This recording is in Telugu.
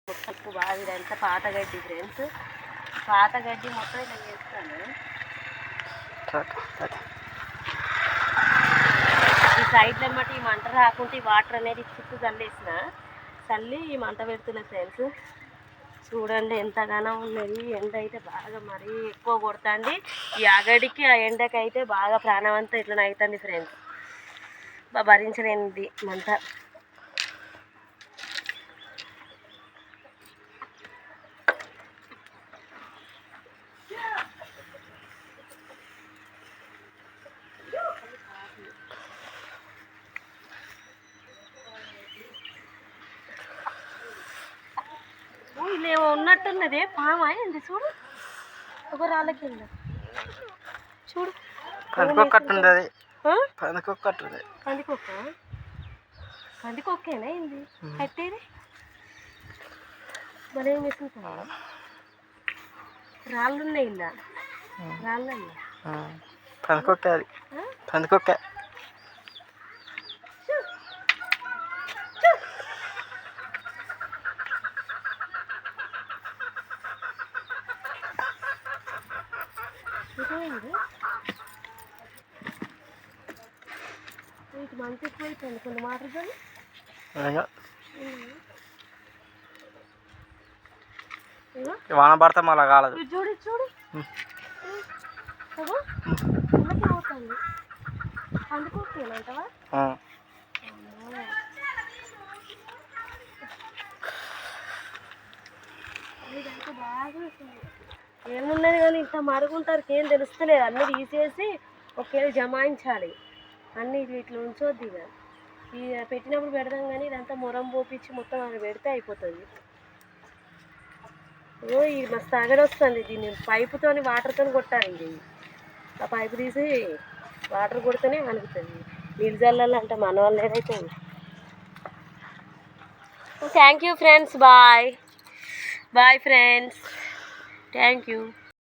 మొత్తం బాగా ఇదంతా పాత గడ్డి ఫ్రెండ్స్, పాత గడ్డి మొత్తం ఇలా చేస్తాను. ఈ సైడ్లో అన్నమాట ఈ మంట రాకుంటే ఈ వాటర్ అనేది చుట్టూ చల్లేసిన, చల్లి ఈ మంట పెడుతున్నా ఫ్రెండ్స్. చూడండి ఎంతగానో ఉన్నది. ఎండ అయితే బాగా మరీ ఎక్కువ కొడుతుంది. ఈ అగడికి ఆ ఎండకి అయితే బాగా ప్రాణవంతం ఇట్లా అవుతుంది ఫ్రెండ్స్. భరించలేనిది మంట. ఇల్లేమో ఉన్నట్టున్నదే పామా ఏంది చూడు, ఒక రాళ్ళ కింద చూడు. పందికొక్కేనా ఏంది కట్టేది? మరి ఏం వేసుకుంటా రాళ్ళు ఉన్నాయి ఇలా, రాళ్ళల్లో పందికొక్క. ఇటు మంచి ఎక్కువైపోయింది కొన్ని మాటలు. వాన పడతా మళ్ళా కాలదు. చూడు చూడు పోతుంది. అందుకోకేనంటవా? ఇదంతా బాగా ఏమున్నది కానీ ఇంత మరుగుంటారు ఏం తెలుస్తలేదు. అన్నీ తీసేసి ఒకేలా జమాయించాలి. అన్నీ ఇట్లా ఉంచొద్దు. ఇక పెట్టినప్పుడు పెడదాం కానీ ఇదంతా మొరం పోపించి మొత్తం అది పెడితే అయిపోతుంది. ఓ ఇది మస్తు అగడి వస్తుంది. దీన్ని పైపుతో వాటర్తో కొట్టాలి. ఇది ఆ పైపు తీసి వాటర్ కొడితేనే అనుకుతుంది. నీళ్ళు చల్లాలంటే మన వాళ్ళు ఏదైతే. Thank you friends. Bye bye friends. Thank you.